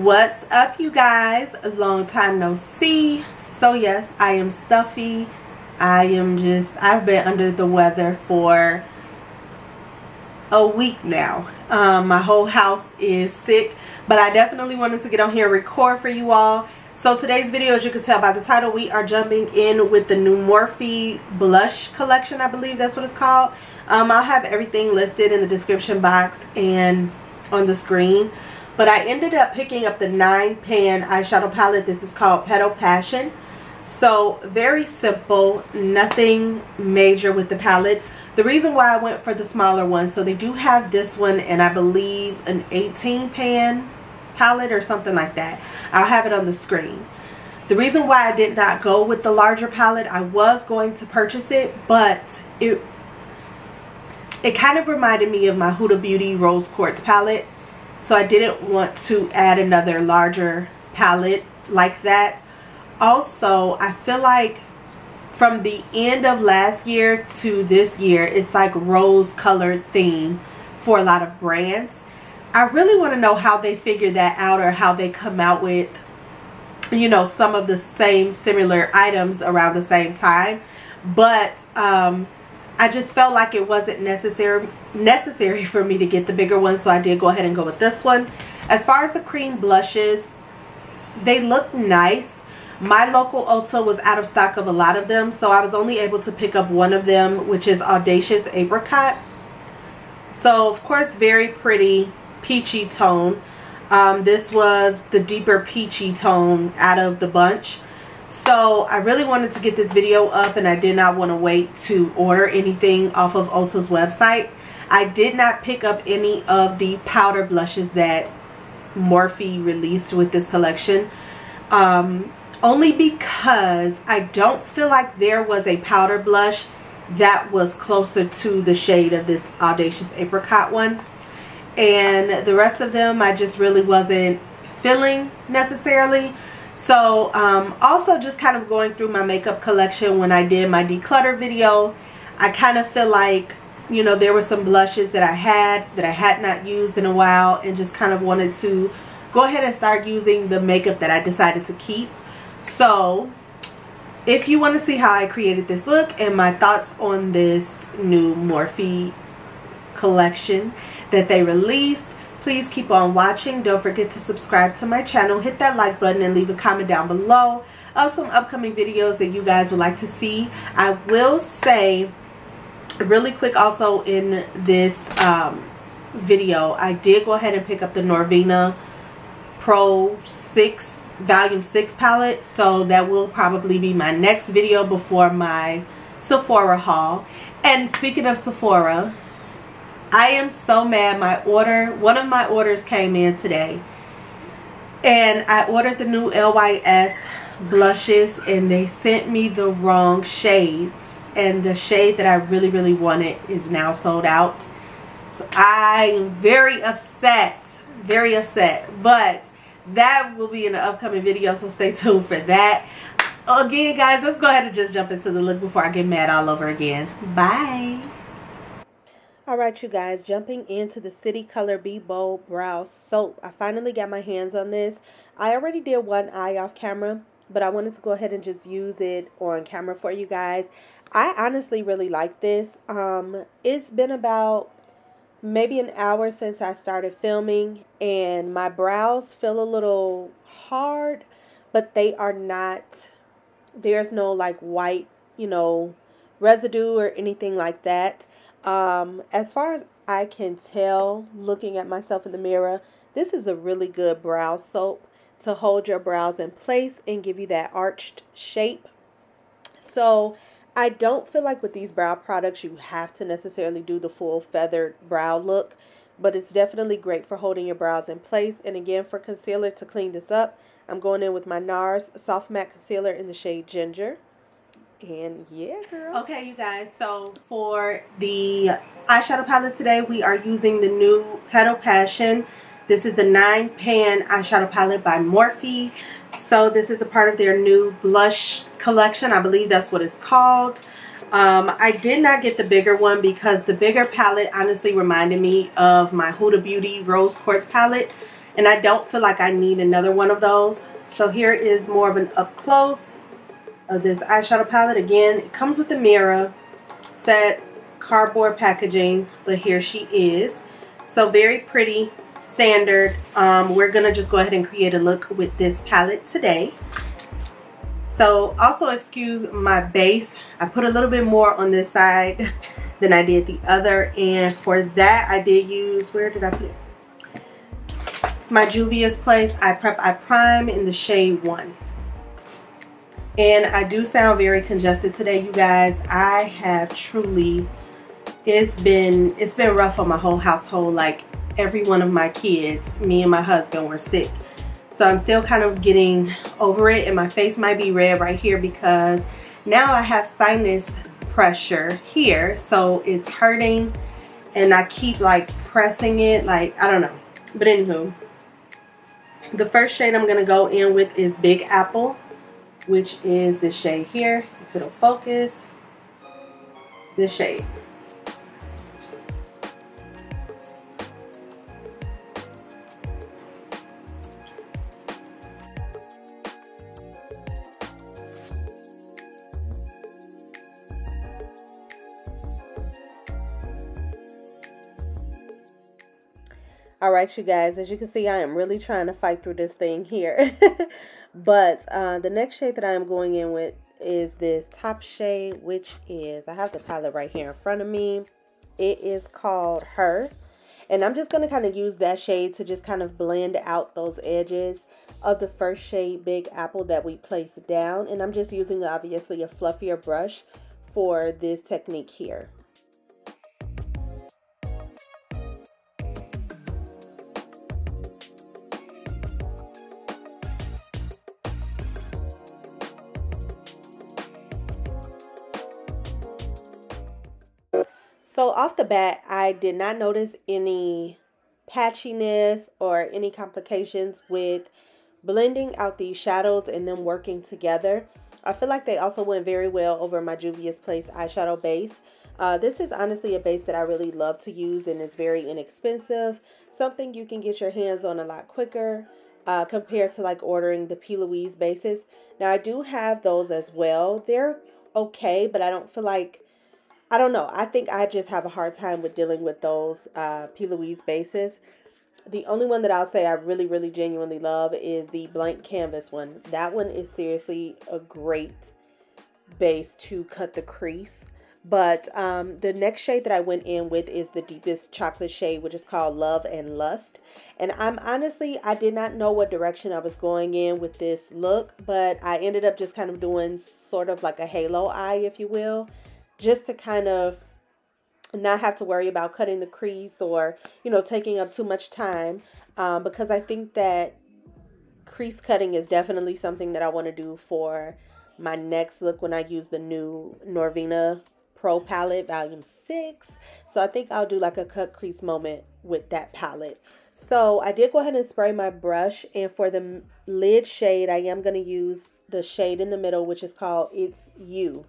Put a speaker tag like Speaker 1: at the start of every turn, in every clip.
Speaker 1: What's up, you guys? A long time no see. So yes, I am stuffy. I've been under the weather for a week now. My whole house is sick, but I definitely wanted to get on here and record for you all. So today's video, as you can tell by the title, we are jumping in with the new Morphe blush collection. I believe that's what it's called. I'll have everything listed in the description box and on the screen. But I ended up picking up the 9-pan eyeshadow palette. This is called Petal Passion. So very simple, nothing major with the palette. The reason why I went for the smaller one, so they do have this one and I believe an 18-pan palette or something like that. I'll have it on the screen. The reason why I did not go with the larger palette, I was going to purchase it, but it kind of reminded me of my Huda Beauty Rose Quartz palette. So I didn't want to add another larger palette like that. Also, I feel like from the end of last year to this year, it's like rose colored theme for a lot of brands. I really want to know how they figure that out, or how they come out with, you know, some of the same similar items around the same time. But I just felt like it wasn't necessary for me to get the bigger one, so I did go ahead and go with this one. As far as the cream blushes, they look nice. My local Ulta was out of stock of a lot of them, so I was only able to pick up one of them, which is Audacious Apricot. So of course, very pretty peachy tone. This was the deeper peachy tone out of the bunch. So I really wanted to get this video up, and I did not want to wait to order anything off of Ulta's website. I did not pick up any of the powder blushes that Morphe released with this collection. Only because I don't feel like there was a powder blush that was closer to the shade of this Audacious Apricot one. And the rest of them I just really wasn't feeling necessarily. So also just kind of going through my makeup collection when I did my declutter video, I kind of feel like, you know, there were some blushes that I had not used in a while, and just kind of wanted to go ahead and start using the makeup that I decided to keep. So if you want to see how I created this look and my thoughts on this new Morphe collection that they released, please keep on watching. Don't forget to subscribe to my channel, hit that like button, and leave a comment down below of some upcoming videos that you guys would like to see. I will say really quick also in this video, I did go ahead and pick up the Norvina Pro 6 Volume 6 palette. So that will probably be my next video before my Sephora haul. And speaking of Sephora, I am so mad. One of my orders came in today, and I ordered the new LYS blushes, and they sent me the wrong shades, and the shade that I really wanted is now sold out. So I am very upset, but that will be in the upcoming video, so stay tuned for that. Again, guys, let's go ahead and just jump into the look before I get mad all over again. Bye. Alright, you guys, jumping into the City Color Be Bold Brow Soap. I finally got my hands on this. I already did one eye off camera, but I wanted to go ahead and just use it on camera for you guys. I honestly really like this. It's been about maybe an hour since I started filming, and my brows feel a little hard, but they are not, there's no like white, you know, residue or anything like that. As far as I can tell, looking at myself in the mirror, this is a really good brow soap to hold your brows in place and give you that arched shape. So I don't feel like with these brow products you have to necessarily do the full feathered brow look, but it's definitely great for holding your brows in place. And again, for concealer to clean this up, I'm going in with my Nars Soft Matte Concealer in the shade Ginger. And yeah, girl. Okay, you guys, so for the eyeshadow palette today, we are using the new Petal Passion. This is the 9-pan eyeshadow palette by Morphe. So this is a part of their new blush collection. I believe that's what it's called. I did not get the bigger one because the bigger palette honestly reminded me of my Huda Beauty Rose Quartz palette. and I don't feel like I need another one of those. So here is more of an up close of this eyeshadow palette. Again, it comes with a mirror, set cardboard packaging, but here she is. So very pretty, standard. We're gonna just go ahead and create a look with this palette today. So also excuse my base, I put a little bit more on this side than I did the other, and for that I did use, where did I put it? It's my Juvia's Place I Prep I Prime in the shade 1. And I do sound very congested today, you guys. I have truly, it's been rough on my whole household. Like every one of my kids, me and my husband were sick. So I'm still kind of getting over it, and my face might be red right here because now I have sinus pressure here, so it's hurting and I keep like pressing it, like I don't know. But anywho, the first shade I'm gonna go in with is Big Apple, which is this shade here. If it'll focus, this shade. Alright, you guys, as you can see, I am really trying to fight through this thing here. But the next shade that I am going in with is this top shade, which is, I have the palette right here in front of me. It is called Her. And I'm just going to kind of use that shade to just kind of blend out those edges of the first shade, Big Apple, that we placed down. And I'm just using, obviously, a fluffier brush for this technique here. So off the bat, I did not notice any patchiness or any complications with blending out these shadows and them working together. I feel like they also went very well over my Juvia's Place eyeshadow base. This is honestly a base that I really love to use, and it's very inexpensive. Something you can get your hands on a lot quicker compared to like ordering the P. Louise bases. Now I do have those as well. They're okay, but I don't feel like, I don't know. I think I just have a hard time with dealing with those P. Louise bases. The only one that I'll say I really, really genuinely love is the blank canvas one. That one is seriously a great base to cut the crease. But the next shade that I went in with is the deepest chocolate shade, which is called Love and Lust. And I'm honestly, I did not know what direction I was going in with this look, but I ended up just kind of doing sort of like a halo eye, if you will, just to kind of not have to worry about cutting the crease or, you know, taking up too much time, because I think that crease cutting is definitely something that I want to do for my next look when I use the new Norvina Pro palette, volume 6. So I think I'll do like a cut crease moment with that palette. So I did go ahead and spray my brush, and for the lid shade, I am going to use the shade in the middle, which is called It's You.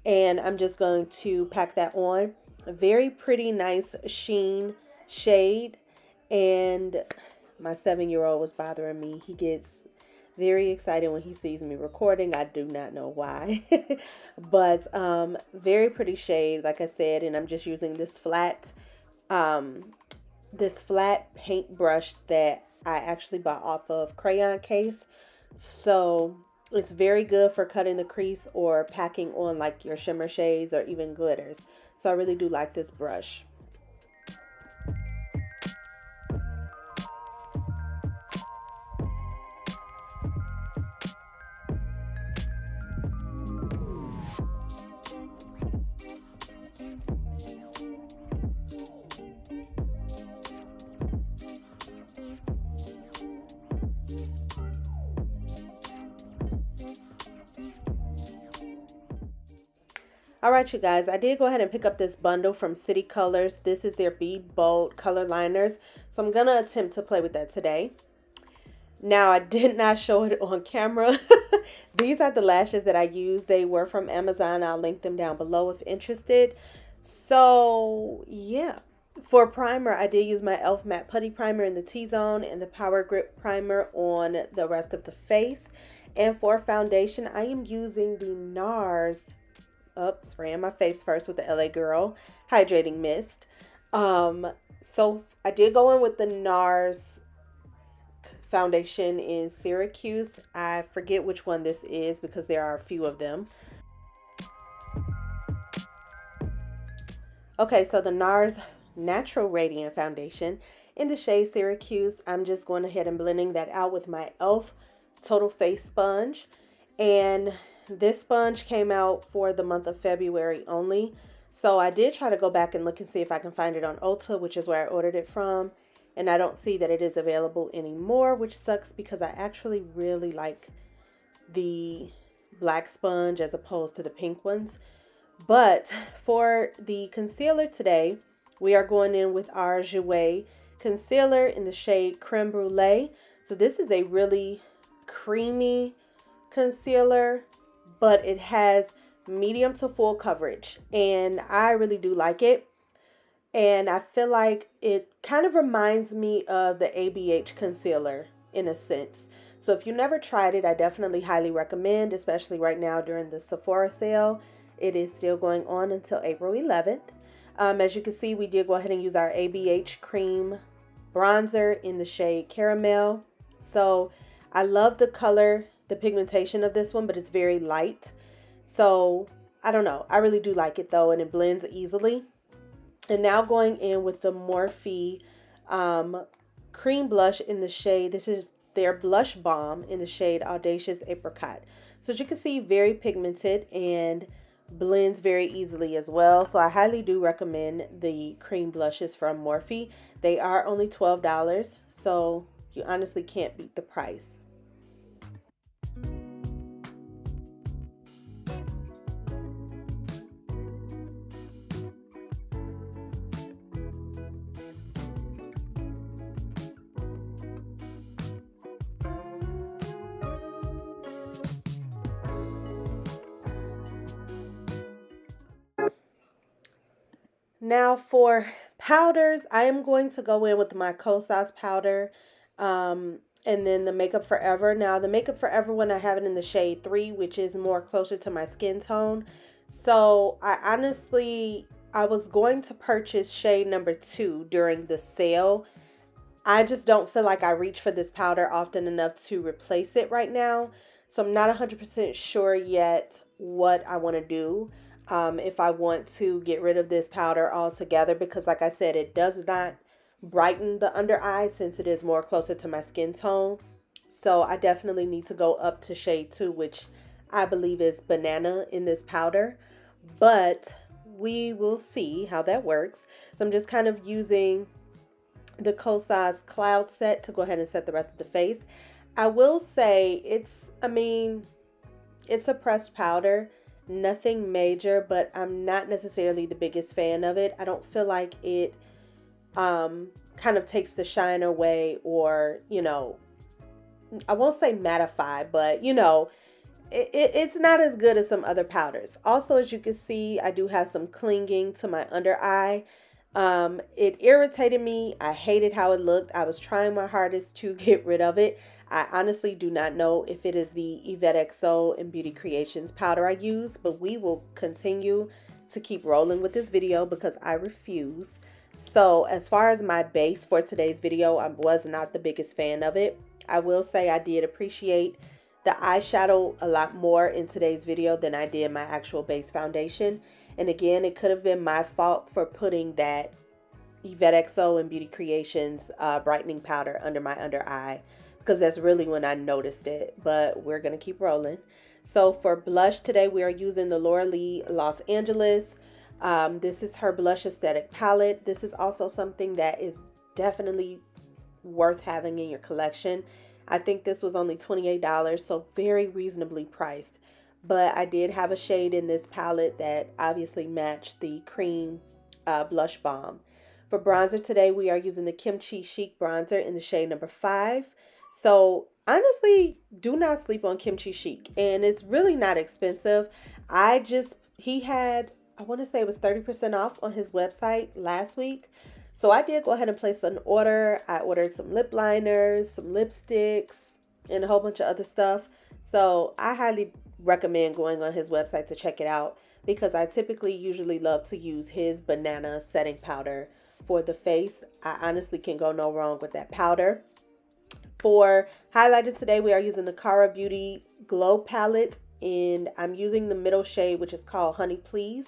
Speaker 1: And I'm just going to pack that on. A very pretty, nice sheen shade. And my 7-year-old was bothering me. He gets very excited when he sees me recording. I do not know why. But very pretty shade, like I said. And I'm just using this flat paint brush that I actually bought off of Crayon Case. So it's very good for cutting the crease or packing on like your shimmer shades or even glitters. So I really do like this brush. Alright, you guys, I did go ahead and pick up this bundle from City Colors. This is their Be Bold color liners. So I'm going to attempt to play with that today. Now, I did not show it on camera. These are the lashes that I used. They were from Amazon. I'll link them down below if interested. So, yeah. For primer, I did use my e.l.f. Matte Putty Primer in the T-Zone and the Power Grip Primer on the rest of the face. And for foundation, I am using the Nars, spraying my face first with the LA Girl Hydrating Mist. So I did go in with the Nars foundation in Syracuse. I forget which one this is because there are a few of them. Okay, so the Nars Natural Radiant Foundation in the shade Syracuse. I'm just going ahead and blending that out with my e.l.f. Total Face Sponge. And this sponge came out for the month of February only. So I did try to go back and look and see if I can find it on Ulta, which is where I ordered it from. And I don't see that it is available anymore, which sucks because I actually really like the black sponge as opposed to the pink ones. But for the concealer today, we are going in with our Jouer concealer in the shade Creme Brulee. So this is a really creamy concealer, but it has medium to full coverage. And I really do like it. And I feel like it kind of reminds me of the ABH concealer in a sense. So if you never tried it, I definitely highly recommend, especially right now during the Sephora sale. It is still going on until April 11th. As you can see, we did go ahead and use our ABH cream bronzer in the shade Caramel. So I love the color, the pigmentation of this one, but it's very light. So I don't know. I really do like it though, and it blends easily. And now going in with the Morphe cream blush in the shade, this is their blush balm in the shade Audacious Apricot. So as you can see, very pigmented and blends very easily as well. So I highly do recommend the cream blushes from Morphe. They are only $12, so you honestly can't beat the price. Now for powders, I am going to go in with my Kosas powder and then the Makeup Forever. Now the Makeup Forever one, I have it in the shade 3, which is more closer to my skin tone. So I was going to purchase shade number 2 during the sale. I just don't feel like I reach for this powder often enough to replace it right now. So I'm not 100% sure yet what I want to do. If I want to get rid of this powder altogether, because like I said, it does not brighten the under eye since it is more closer to my skin tone. So I definitely need to go up to shade 2, which I believe is Banana in this powder, but we will see how that works. So I'm just kind of using the Kosas Cloud Set to go ahead and set the rest of the face. I will say it's a pressed powder. Nothing major, but I'm not necessarily the biggest fan of it. I don't feel like it kind of takes the shine away, or, you know, I won't say mattify, but, you know, it's not as good as some other powders. Also, as you can see, I do have some clinging to my under eye. It irritated me. I hated how it looked. I was trying my hardest to get rid of it. I honestly do not know if it is the Yvette XO and Beauty Creations powder I use, but we will continue to keep rolling with this video because I refuse. So as far as my base for today's video, I was not the biggest fan of it. I will say I did appreciate the eyeshadow a lot more in today's video than I did my actual base foundation. And again, it could have been my fault for putting that Yvette XO and Beauty Creations brightening powder under my under eye, because that's really when I noticed it, but we're going to keep rolling. So for blush today, we are using the Laura Lee Los Angeles. This is her Blush Aesthetic palette. This is also something that is definitely worth having in your collection. I think this was only $28, so very reasonably priced. But I did have a shade in this palette that obviously matched the cream blush balm. For bronzer today, we are using the Kimchi Chic bronzer in the shade number 5. So honestly, do not sleep on Kimchi Chic, and it's really not expensive. He had, I want to say it was 30% off on his website last week. So I did go ahead and place an order. I ordered some lip liners, some lipsticks, and a whole bunch of other stuff. So I highly recommend going on his website to check it out, because I typically usually love to use his banana setting powder for the face. I honestly can go no wrong with that powder. For highlighter today, we are using the Cara Beauty Glow Palette, and I'm using the middle shade, which is called Honey Please.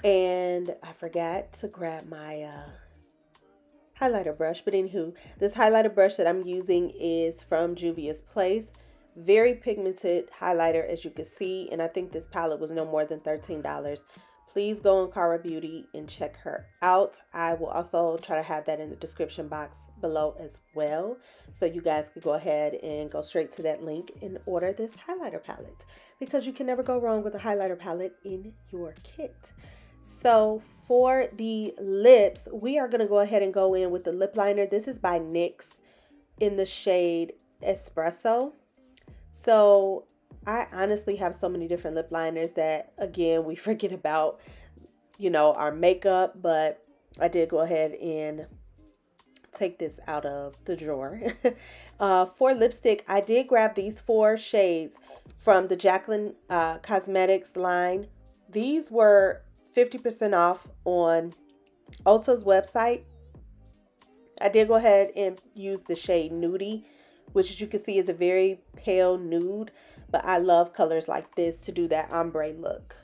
Speaker 1: And I forgot to grab my highlighter brush, but anywho, this highlighter brush that I'm using is from Juvia's Place. Very pigmented highlighter, as you can see, and I think this palette was no more than $13. Please go on Cara Beauty and check her out. I will also try to have that in the description box below as well, so you guys could go ahead and go straight to that link and order this highlighter palette, because you can never go wrong with a highlighter palette in your kit. So for the lips, we are going to go ahead and go in with the lip liner. This is by NYX in the shade Espresso. So I honestly have so many different lip liners that, again, we forget about, you know, our makeup. But I did go ahead and take this out of the drawer. For lipstick, I did grab these 4 shades from the Jaclyn Cosmetics line. These were 50% off on Ulta's website. I did go ahead and use the shade Nudie, which, as you can see, is a very pale nude, but I love colors like this to do that ombre look.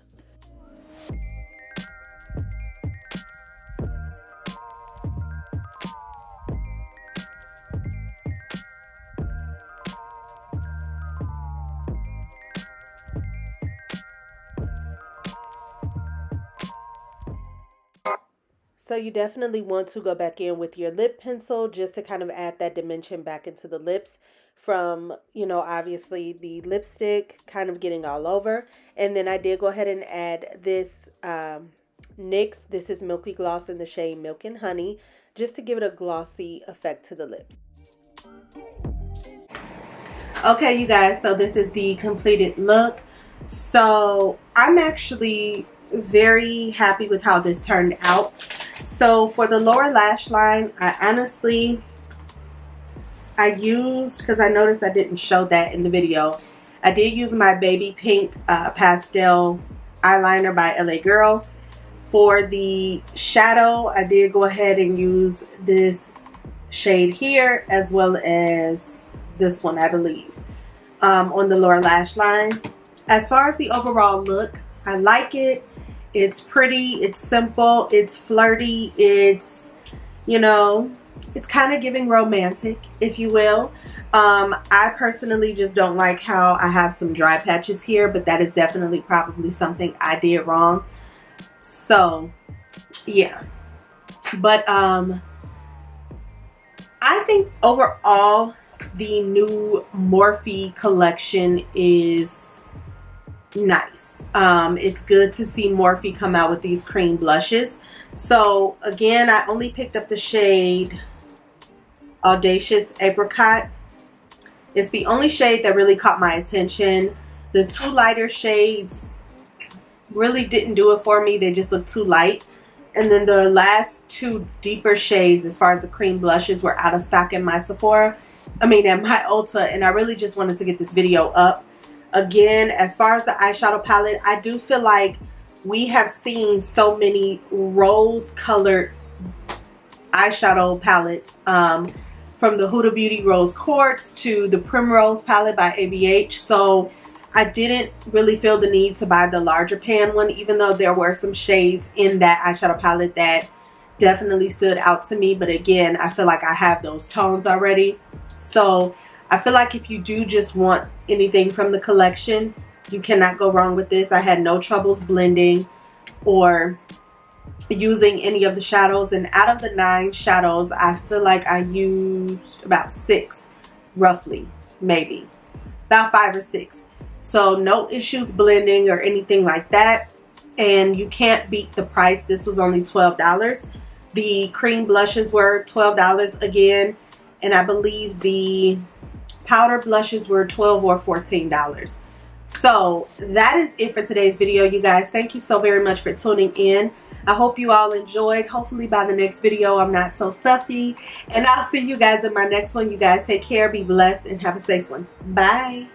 Speaker 1: So you definitely want to go back in with your lip pencil just to kind of add that dimension back into the lips from, you know, obviously the lipstick kind of getting all over. And then I did go ahead and add this NYX. This is Milky Gloss in the shade Milk and Honey, just to give it a glossy effect to the lips. Okay, you guys, so this is the completed look. So I'm actually very happy with how this turned out. So for the lower lash line, I used, because I noticed I didn't show that in the video, I did use my baby pink pastel eyeliner by LA Girl. For the shadow, I did go ahead and use this shade here, as well as this one, I believe, on the lower lash line. As far as the overall look, I like it. It's pretty, it's simple, it's flirty, it's, you know, it's kind of giving romantic, if you will. I personally just don't like how I have some dry patches here, but that is definitely probably something I did wrong. So, yeah. But I think overall the new Morphe collection is nice. It's good to see Morphe come out with these cream blushes. So again, I only picked up the shade Audacious Apricot. It's the only shade that really caught my attention. The 2 lighter shades really didn't do it for me. They just look too light. And then the last 2 deeper shades, as far as the cream blushes, were out of stock in my Sephora. I mean, at my Ulta, and I really just wanted to get this video up. Again, as far as the eyeshadow palette, I do feel like we have seen so many rose-colored eyeshadow palettes, from the Huda Beauty Rose Quartz to the Primrose palette by ABH. So I didn't really feel the need to buy the larger pan one, even though there were some shades in that eyeshadow palette that definitely stood out to me. But again, I feel like I have those tones already. So I feel like if you do just want anything from the collection, you cannot go wrong with this. I had no troubles blending or using any of the shadows. And out of the 9 shadows, I feel like I used about 6, roughly, maybe. About 5 or 6. So no issues blending or anything like that. And you can't beat the price. This was only $12. The cream blushes were $12 again. And I believe the powder blushes were $12 or $14. So that is it for today's video, you guys. Thank you so very much for tuning in. I hope you all enjoyed. Hopefully by the next video I'm not so stuffy. And I'll see you guys in my next one. You guys take care, be blessed, and have a safe one. Bye.